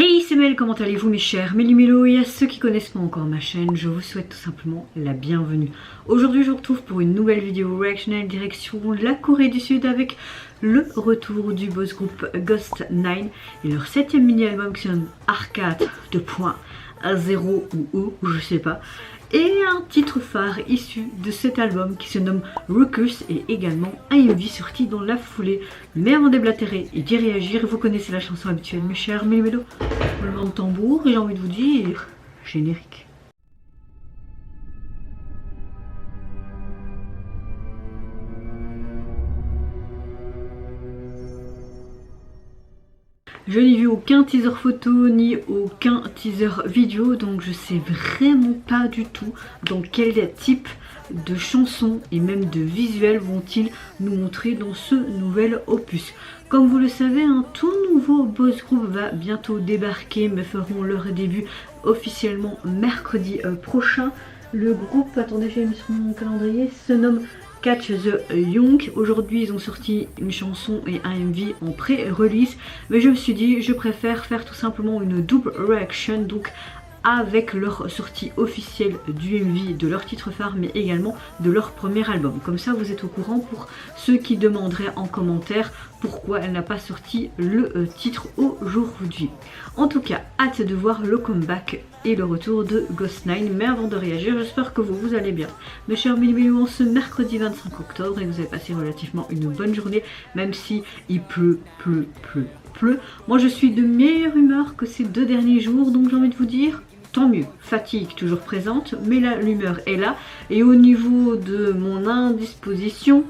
Hey, c'est Mel, comment allez-vous mes chers Méli-Mélo, et à ceux qui connaissent pas encore ma chaîne, je vous souhaite tout simplement la bienvenue. Aujourd'hui je vous retrouve pour une nouvelle vidéo reactionnelle direction la Corée du Sud avec le retour du boss group Ghost 9 et leur 7ème mini-album qui sonne Arcade 2.0 ou O, je sais pas. Et un titre phare issu de cet album qui se nomme Ruckus et également un MV sorti dans la foulée. Mais avant de déblatérer et d'y réagir, vous connaissez la chanson habituelle mes chers Méli-Mélo. Roulement de tambour et j'ai envie de vous dire générique. Je n'ai vu aucun teaser photo ni aucun teaser vidéo, donc je sais vraiment pas du tout dans quel type de chansons et même de visuels vont-ils nous montrer dans ce nouvel opus. Comme vous le savez, un tout nouveau boss group va bientôt débarquer, mais feront leur début officiellement mercredi prochain. Le groupe, attendez, j'ai mis sur mon calendrier, se nomme Catch the Young. Aujourd'hui ils ont sorti une chanson et un MV en pré-release, mais je me suis dit je préfère faire tout simplement une double reaction, donc avec leur sortie officielle du MV de leur titre phare mais également de leur premier album. Comme ça vous êtes au courant pour ceux qui demanderaient en commentaire pourquoi elle n'a pas sorti le titre aujourd'hui. En tout cas, hâte de voir le comeback et le retour de Ghost 9. Mais avant de réagir, j'espère que vous allez bien. Mes chers Méli-Mélo, ce mercredi 25 octobre et que vous avez passé relativement une bonne journée, même si il pleut. Moi je suis de meilleure humeur que ces 2 derniers jours, donc j'ai envie de vous dire tant mieux. Fatigue toujours présente, mais là l'humeur est là. Et au niveau de mon indisposition,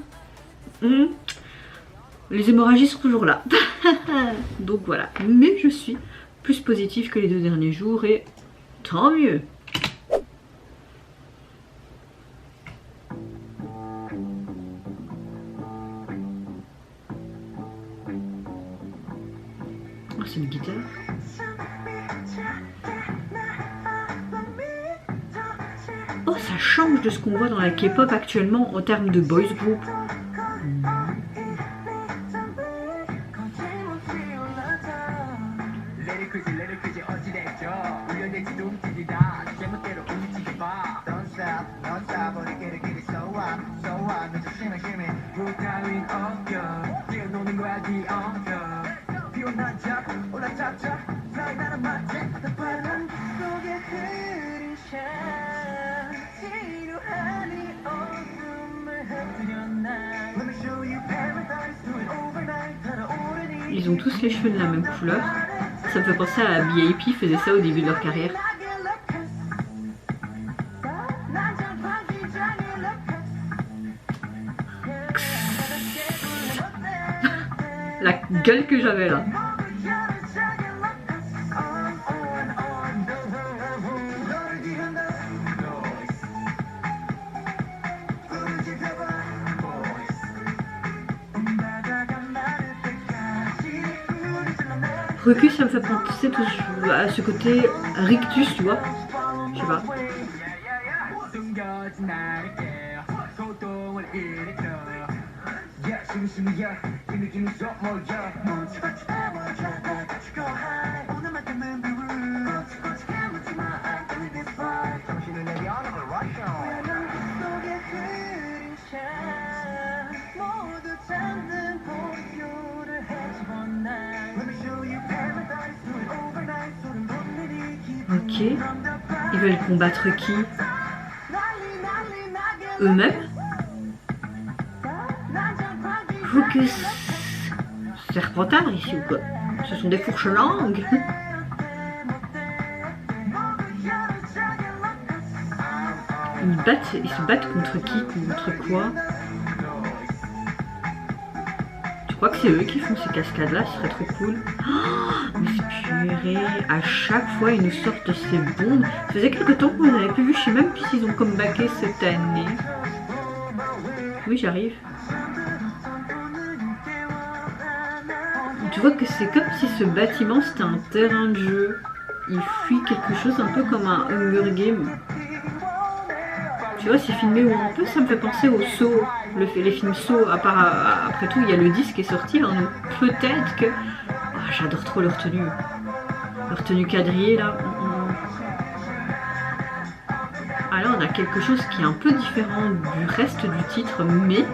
les hémorragies sont toujours là. Donc voilà, mais je suis plus positive que les 2 derniers jours et tant mieux. Oh, c'est une guitare. Oh, ça change de ce qu'on voit dans la K-pop actuellement en termes de boys group. Ils ont tous les cheveux de la même couleur. Ça me fait penser à BIP, faisait ça au début de leur carrière. La gueule que j'avais là. Ruckus, ça me fait penser à ce côté rictus, tu vois. Je sais pas. Ok, ils veulent combattre qui? Eux-mêmes? Focus Serpentard ici ou quoi? Ce sont des fourches-langues. Ils se battent contre qui? Contre quoi? Je crois que c'est eux qui font ces cascades là, ce serait trop cool. Oh, mais purée, à chaque fois ils nous sortent ces bombes. Ça faisait quelques temps qu'on les avait plus vus, je sais même plus s'ils ont comebacké cette année. Oui, j'arrive. Tu vois que c'est comme si ce bâtiment c'était un terrain de jeu. Il fuit quelque chose un peu comme un Hunger Game. Tu vois, c'est filmé où un peu ça me fait penser au Saw, les films Saw. Après tout, il y a le disque qui est sorti, hein, donc peut-être que... Oh, j'adore trop leur tenue. Leur tenue quadrillée là. Alors on a quelque chose qui est un peu différent du reste du titre, mais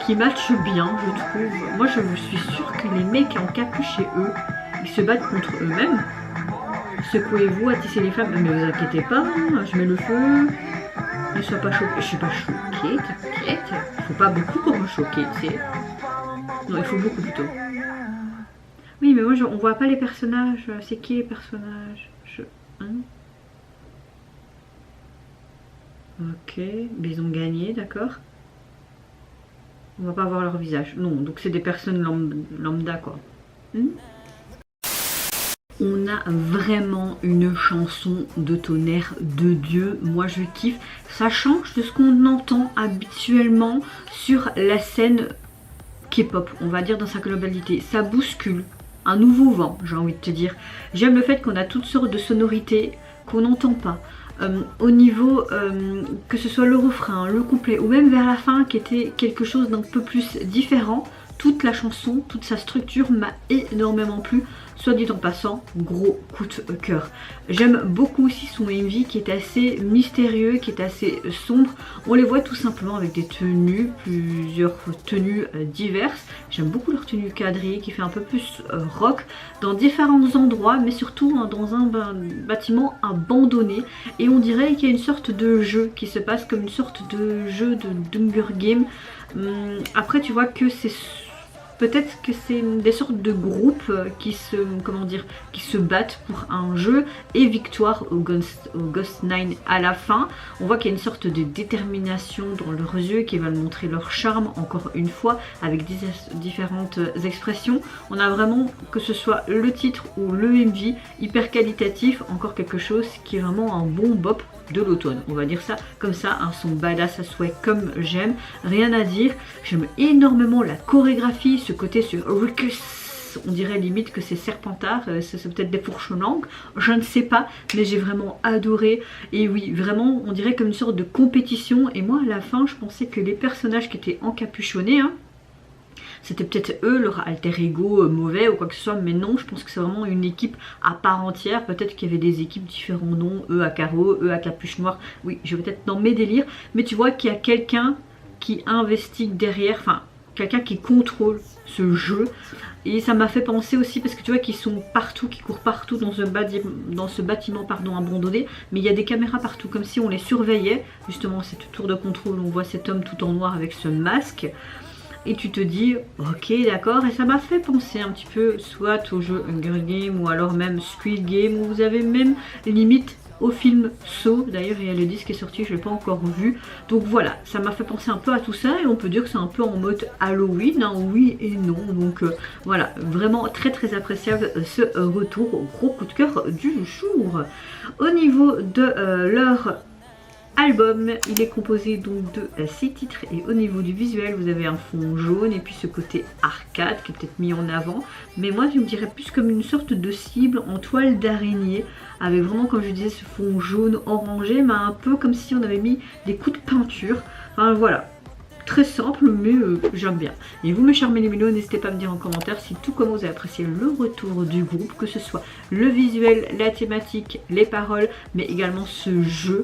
qui matche bien, je trouve. Moi je suis sûre que les mecs en capuche chez eux, ils se battent contre eux-mêmes. Secouez-vous, attissez les flammes, mais vous inquiétez pas, hein, je mets le feu. Ne sois pas choquée. Je suis pas choquée, t'inquiète. Il faut pas beaucoup pour me choquer, tu sais. Non, il faut beaucoup plutôt. Oui, mais moi on voit pas les personnages. C'est qui les personnages? Hein? Ok, mais ils ont gagné, d'accord. On va pas voir leur visage. Non, donc c'est des personnes lambda quoi. On a vraiment une chanson de tonnerre de Dieu. Moi je kiffe. Ça change de ce qu'on entend habituellement sur la scène K-pop, on va dire dans sa globalité. Ça bouscule. Un nouveau vent, j'ai envie de te dire. J'aime le fait qu'on a toutes sortes de sonorités qu'on n'entend pas. Au niveau, que ce soit le refrain, le couplet ou même vers la fin qui était quelque chose d'un peu plus différent, toute la chanson, toute sa structure m'a énormément plu. Soit dit en passant, gros coup de cœur. J'aime beaucoup aussi son MV qui est assez mystérieux, qui est assez sombre. On les voit tout simplement avec des tenues, plusieurs tenues diverses. J'aime beaucoup leur tenue quadrillée qui fait un peu plus rock dans différents endroits, mais surtout dans un bâtiment abandonné. Et on dirait qu'il y a une sorte de jeu qui se passe comme une sorte de jeu de Hunger Game. Après tu vois que c'est... Peut-être que c'est des sortes de groupes qui se, comment dire, qui se battent pour un jeu et victoire au Ghost 9 à la fin. On voit qu'il y a une sorte de détermination dans leurs yeux qui veulent montrer leur charme encore une fois avec différentes expressions. On a vraiment, que ce soit le titre ou le MV, hyper qualitatif, encore quelque chose qui est vraiment un bon bop de l'automne, on va dire ça comme ça, un son badass à souhait comme j'aime, rien à dire. J'aime énormément la chorégraphie, ce côté sur Ricus, on dirait limite que c'est Serpentard, c'est peut-être des fourches langues, je ne sais pas, mais j'ai vraiment adoré. Et oui, vraiment on dirait comme une sorte de compétition. Et moi à la fin je pensais que les personnages qui étaient encapuchonnés, c'était peut-être eux, leur alter ego mauvais ou quoi que ce soit, mais non, je pense que c'est vraiment une équipe à part entière. Peut-être qu'il y avait des équipes différents noms, eux à carreau, eux à capuche noire, oui, je vais peut-être dans mes délires, mais tu vois qu'il y a quelqu'un qui investigue derrière, enfin, quelqu'un qui contrôle ce jeu. Et ça m'a fait penser aussi, parce que tu vois qu'ils sont partout, qu'ils courent partout dans ce bâtiment pardon, abandonné, mais il y a des caméras partout, comme si on les surveillait. Justement, cette tour de contrôle, on voit cet homme tout en noir avec ce masque. Et tu te dis, ok d'accord, et ça m'a fait penser un petit peu soit au jeu Hunger Game ou alors même Squid Game, où vous avez même limite au film Saw. D'ailleurs il y a le disque qui est sorti, je ne l'ai pas encore vu. Donc voilà, ça m'a fait penser un peu à tout ça et on peut dire que c'est un peu en mode Halloween, hein, oui et non. Donc voilà, vraiment très très appréciable ce retour, gros coup de cœur du jour. Au niveau de leur album, il est composé donc de 6 titres et au niveau du visuel vous avez un fond jaune et puis ce côté arcade qui est peut-être mis en avant, mais moi je me dirais plus comme une sorte de cible en toile d'araignée avec vraiment, comme je disais, ce fond jaune orangé, mais un peu comme si on avait mis des coups de peinture. Enfin voilà, très simple mais j'aime bien. Et vous mes chers mélimélos, n'hésitez pas à me dire en commentaire si tout comme vous avez apprécié le retour du groupe, que ce soit le visuel, la thématique, les paroles, mais également ce jeu.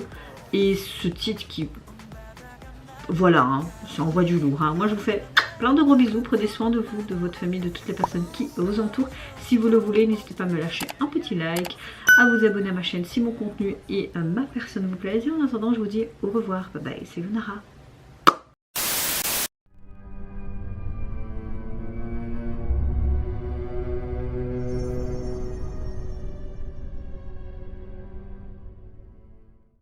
Et ce titre qui, voilà, hein, ça envoie du lourd. Hein. Moi je vous fais plein de gros bisous, prenez soin de vous, de votre famille, de toutes les personnes qui vous entourent. Si vous le voulez, n'hésitez pas à me lâcher un petit like, à vous abonner à ma chaîne si mon contenu et ma personne vous plaisent. Et en attendant, je vous dis au revoir, bye bye, c'est Lunara.